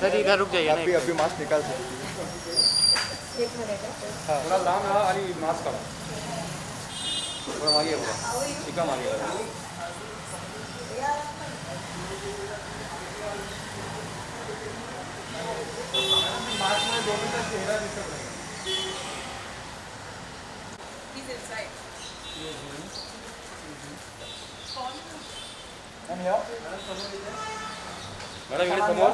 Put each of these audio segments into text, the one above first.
Sir इधर रुक जाइए ना अभी अभी मास्क निकाल सकते हाँ थोड़ा लांब रहा आणि मास्क काढा थोडं मागे ये बघा शिका मागे जरा. मास्कमध्ये दोघांचा चेहरा दिसत नाही. He's inside. आणि या मॅडम इकडे समोर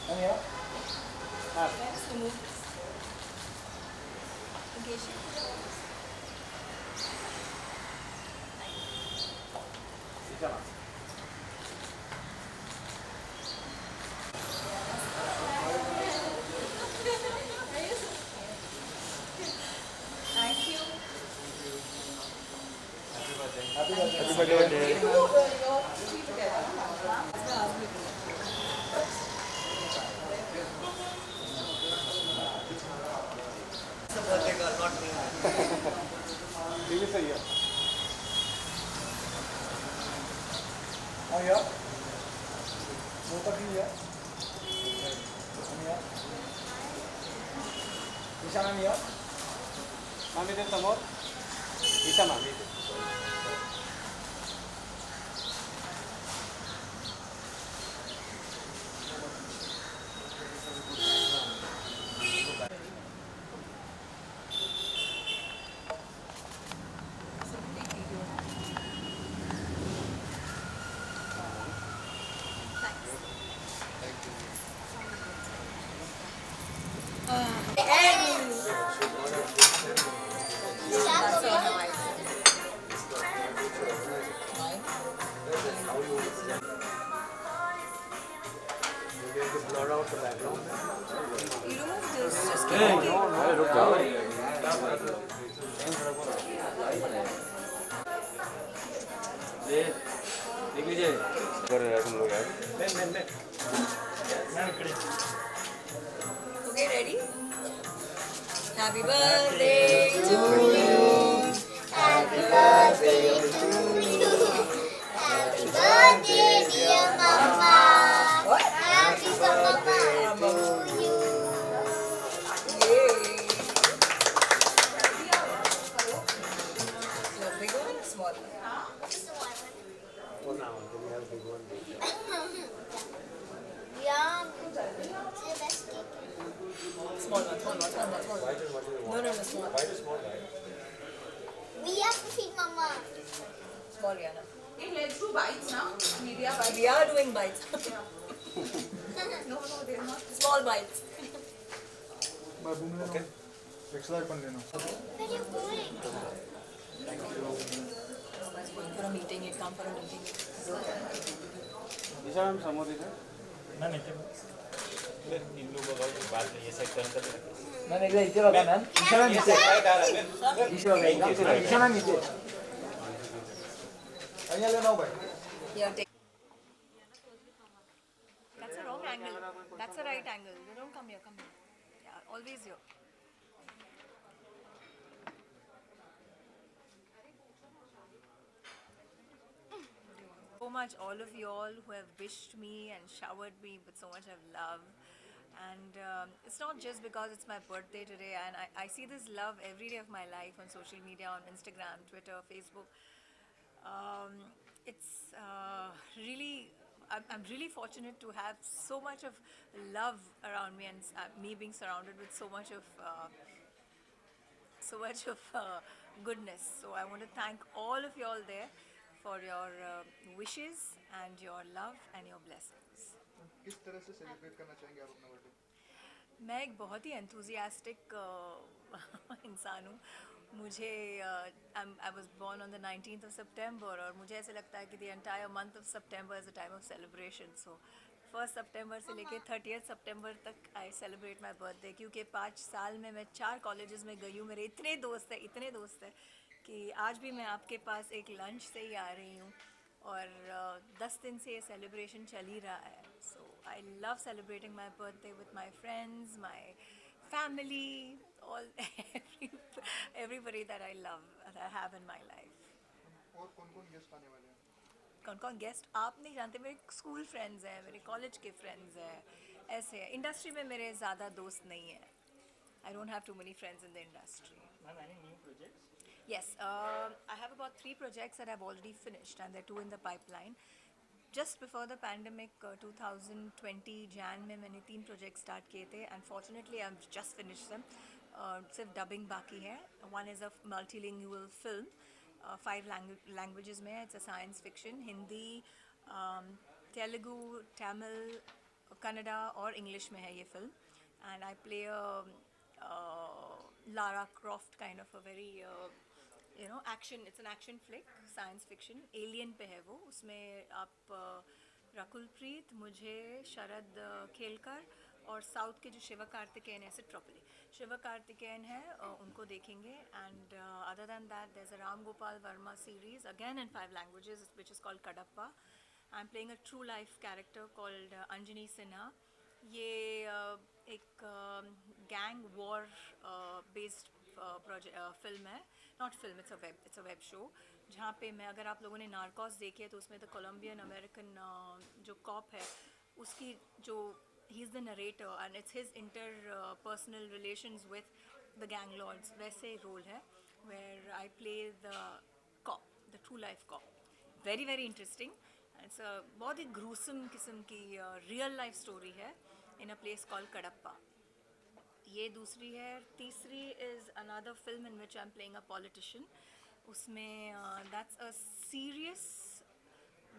आणि या Let's remove this. Okay, she. Thank you. Happy birthday TV सही है आणि या मोठा टीवी आहे आणि या ईशान आणि या मॅम इथे समोर ईशा मॅम इथे You remove this. Just अरे रुक जाओ देख लीजिए कर रहे हैं तुम लोग यार Okay, ready? Happy birthday to you. Happy birthday to you. Happy birthday, dear Mama. Happy birthday to you. Yay. So big one, small one. Yeah, it's the best cake. Small one, small one, small one, small one. No, no, no, small. We have to feed Mama. Small, Rihanna. Hey, let's do bites now. Media bites. We are doing bites. No, they're not. Small bites. मैं घूम लेना extra पण लेना Where are you going? Going for a meeting, you come for a meeting. Isha ma'am समोर इथे ma'am एकदा इथे बघा मॅम ईशा मॅम इथे ईशा मॅम इथे आणि या लेना भाई Yeah, take. That's a wrong angle. That's a right angle. You don't come here, come here. Yeah, always here. So much, all of you all who have wished me and showered me with so much of love. And it's not just because it's my birthday today, and I see this love every day of my life on social media, on Instagram, Twitter, Facebook. It's really, I'm really fortunate to have so much of love around me, and me being surrounded with so much of goodness. So I want to thank all of you all there for your wishes and your love and your blessings. किस तरह से celebrate करना चाहेंगे आप अपना birthday मैं एक बहुत ही एंथुजियास्टिक इंसान हूँ. मुझे I was born on the 19th of September और मुझे ऐसे लगता है कि the entire month of September is a time of celebration. So 1st September से लेके 30th September तक आई सेलिब्रेट माई बर्थडे, क्योंकि 5 साल में मैं 4 कॉलेजेस में गई हूँ. मेरे इतने दोस्त हैं कि आज भी मैं आपके पास एक लंच से ही आ रही हूँ और 10 दिन से ये सेलिब्रेशन चल ही रहा है. So I love celebrating my birthday with my friends, my family, all everybody that I love, that I have in my life. और कौन-कौन गेस्ट आने वाले हैं कौन कौन गेस्ट आप नहीं जानते, मेरे स्कूल फ्रेंड्स हैं, मेरे कॉलेज के फ्रेंड्स हैं, ऐसे हैं. इंडस्ट्री में मेरे ज़्यादा दोस्त नहीं हैं. I don't have too many friends in the industry. Ma'am, any new projects? Yes, I have about 3 projects that I've already finished, and there are 2 in the pipeline. Just before the pandemic, 2020 Jan में मैंने 3 projects start किए थे, and fortunately I've just finished them. सिर्फ dubbing बाकी है. One is a multilingual film, 5 languages में. It's a science fiction, Hindi, Telugu, Tamil, Kannada और English में है ये film. And I play a Lara Croft kind of a very action. It's an action flick, science fiction. Alien पे है वो. उसमें आप रकुल प्रीत, मुझे, शरद खेलकर और साउथ के जो शिवा कार्तिकेयन है, सिट्रोपली शिवा कार्तिकेयन है, उनको देखेंगे. And other than that there is a Ram Gopal Varma series again in 5 languages which is called Kadappa. I'm playing a true life character called Anjani Sinha. ये एक गैंग वॉर बेस्ड फिल्म है. Not film, it's a web show, जहाँ पे मैं, अगर आप लोगों ने नार्कोस देखी है तो उसमें द कोलम्बियन अमेरिकन जो कॉप है उसकी जो he is the narrator and it's his interpersonal relations with the gang lords, वैसे रोल है where I play the cop, the true life cop. Very very interesting. It's बहुत ही gruesome किस्म की रियल लाइफ स्टोरी है in a place called Kadapa. ये दूसरी है. तीसरी is another film in which I am playing a politician. उसमें that's a serious,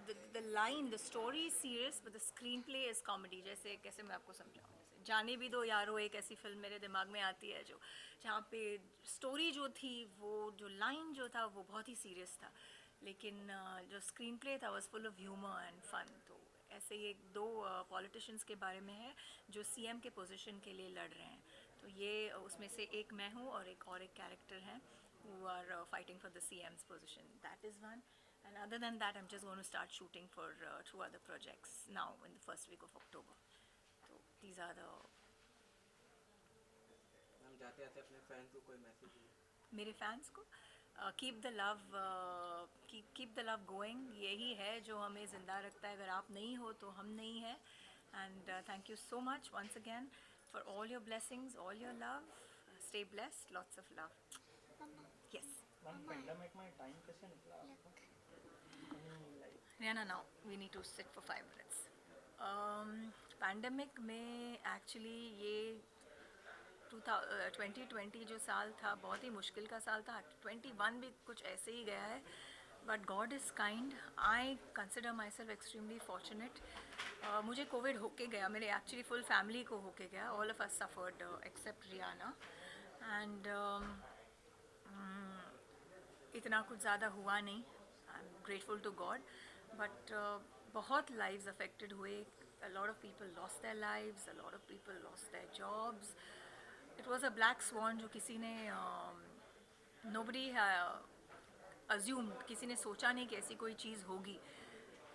the line, the story is serious but the screen play is comedy. जैसे कैसे मैं आपको समझाऊँ, जैसे जाने भी दो यारो, एक ऐसी फिल्म मेरे दिमाग में आती है जो जहाँ पे स्टोरी जो थी, वो जो लाइन जो था वो बहुत ही सीरियस था, लेकिन जो स्क्रीन प्ले था was full of humour and fun. तो ऐसे ये 2 पॉलिटिशियंस के बारे में है जो सीएम के पोजीशन के लिए लड़ रहे हैं. तो ये उसमें से एक मैं हूँ और एक कैरेक्टर हैं who are fighting for the CM's position. That is one. And other than that, I'm just going to start shooting for 2 other projects now in the first week of October. So these are the. हम जाते आते अपने fan को कोई message मेरे fans को keep the love going. यही है जो हमें ज़िंदा रखता है. अगर आप नहीं हो तो हम नहीं हैं. And thank you so much once again for all your blessings, all your love. Stay blessed. Lots of love. Yes. Ma'am, pandemic में time कैसे निकला आपका? Rihanna, now we need to sit for 5 minutes. Pandemic में actually ये 2020 जो साल था बहुत ही मुश्किल का साल था. 21 भी कुछ ऐसे ही गया है. But God is kind. I consider myself extremely fortunate. मुझे कोविड होके गया, मेरे एक्चुअली फुल फैमिली को होके गया. All of us suffered except Riana. And इतना कुछ ज़्यादा हुआ नहीं. I am grateful to God. But बहुत लाइव्स अफेक्टेड हुए. a lot of people lost their lives, a lot of people lost their jobs. It was a black swan जो किसी ने nobody assumed, किसी ने सोचा नहीं कि ऐसी कोई चीज़ होगी.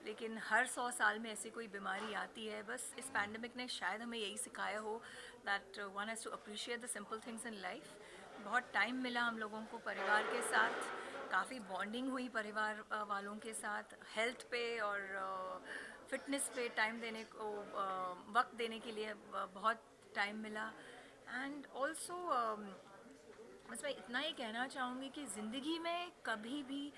लेकिन हर 100 साल में ऐसी कोई बीमारी आती है. बस इस पैंडमिक ने शायद हमें यही सिखाया हो that one has to appreciate the simple things in life. बहुत टाइम मिला हम लोगों को परिवार के साथ. काफ़ी बॉन्डिंग हुई परिवार वालों के साथ. हेल्थ पे और फिटनेस पे टाइम देने को, वक्त देने के लिए बहुत टाइम मिला. एंड ऑल्सो बस मैं इतना ही कहना चाहूँगी कि ज़िंदगी में कभी भी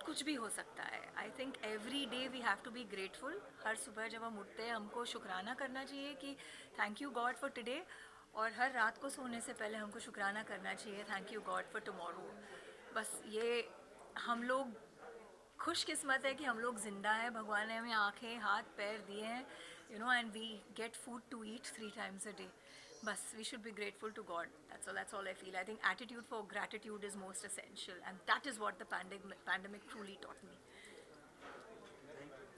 कुछ भी हो सकता है. I think every day we have to be grateful. हर सुबह जब हम उठते हैं हमको शुक्राना करना चाहिए कि thank you God for today. और हर रात को सोने से पहले हमको शुक्राना करना चाहिए thank you God for tomorrow. बस ये हम लोग खुशकिस्मत है कि हम लोग ज़िंदा हैं. भगवान ने हमें आँखें हाथ पैर दिए हैं, you know, and we get food to eat 3 times a day. बस we should be grateful to God. That's all I feel. I think attitude for gratitude is most essential, and that is what the pandemic truly taught me.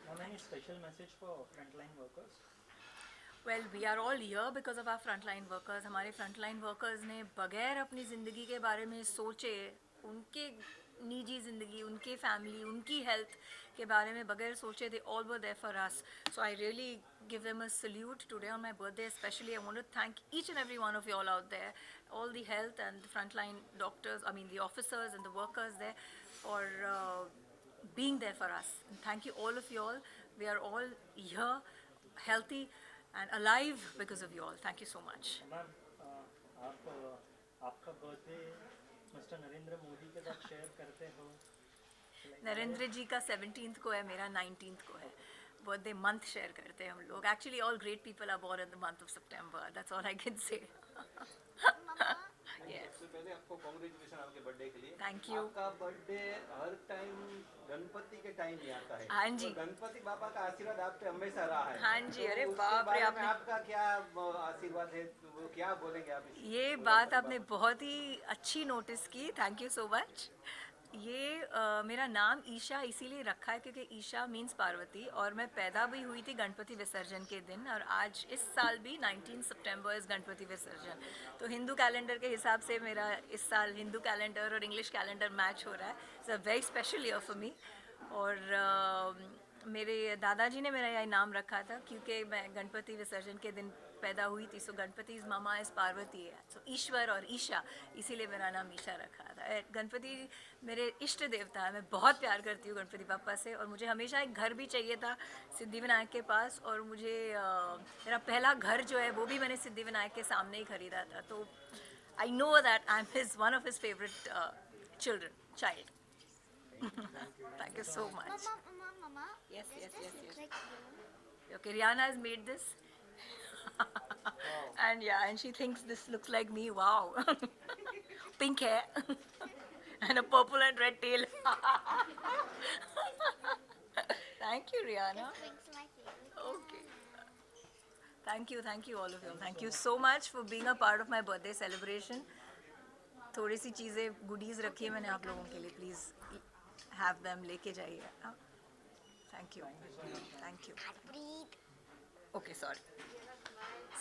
Ma'am, any special message for frontline workers? Well, we are all here because of our frontline workers. हमारे frontline workers ने बगैर अपनी ज़िंदगी के बारे में सोचे, उनके निजी ज़िंदगी, उनके फैमिली, उनकी हेल्थ के बारे में बगैर सोचे, they all were there for us. So I really give them a salute today on my birthday especially. I want to thank each and every one of you all out there, all the health and the frontline doctors, I mean the officers and the workers there, for being there for us. And thank you all of you all. We are all here, healthy and alive because of you all. Thank you so much. Ma'am आप आपका birthday mister Narendra Modi के साथ share करते हो? नरेंद्र जी का 17th को है, मेरा 19th को है. बर्थडे मंथ शेयर करते हैं हम लोग. Actually all great people are born in the month of September. That's all I can say. सबसे पहले आपको कांग्रेचुलेशन आपके बर्थडे के लिए. Thank you. आपका बर्थडे हर टाइम गणपति के टाइम ही आता है. हाँ जी. और गणपति बाबा का आशीर्वाद आप पे हमेशा रहा है. हाँ जी. अरे तो उसके बाप रे, बारे में आपने आपका क्या आशीर्वाद है, वो क्या बोलेंगे आप इसमें? ये बात आपने बहुत ही अच्छी नोटिस की. Thank you so much. ये मेरा नाम ईशा इसीलिए रखा है क्योंकि ईशा मीन्स पार्वती, और मैं पैदा भी हुई थी गणपति विसर्जन के दिन, और आज इस साल भी 19 सितंबर इस गणपति विसर्जन. तो हिंदू कैलेंडर के हिसाब से मेरा इस साल हिंदू कैलेंडर और इंग्लिश कैलेंडर मैच हो रहा है. It's a very special year for me. और मेरे दादाजी ने मेरा यह नाम रखा था क्योंकि मैं गणपति विसर्जन के दिन पैदा हुई थी. So Ganpati is mama is Parvati है. सो ईश्वर और ईशा, इसीलिए मेरा नाम ईशा रखा था. गणपति मेरे इष्ट देवता है. मैं बहुत प्यार करती हूँ गणपति पापा से, और मुझे हमेशा एक घर भी चाहिए था सिद्धिविनायक के पास. और मुझे मेरा पहला घर जो है वो भी मैंने सिद्धिविनायक के सामने ही खरीदा था. तो I know that I am his one of his favourite child. Thank you so much. Mama. Yes, yes, This yes, looks yes. like you. Okay, Rihanna has made this. And yeah, and she thinks this looks like me. Wow. Pink hair. And a purple and red tail. Thank you, Rihanna. This looks my favorite. Okay. Thank you all of you. Thank you so much for being a part of my birthday celebration. थोड़ी सी चीज़ें goodies रखी है मैंने आप लोगों के लिए. Please have them, लेके जाइए. Thank you. Breathe. Okay, sorry.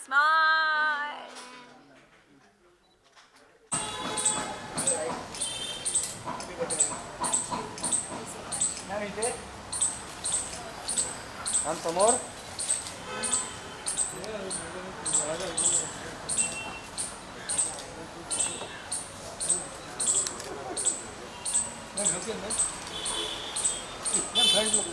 Smile. Ma'am इथे हम समोर. मैम फ्रंट लोग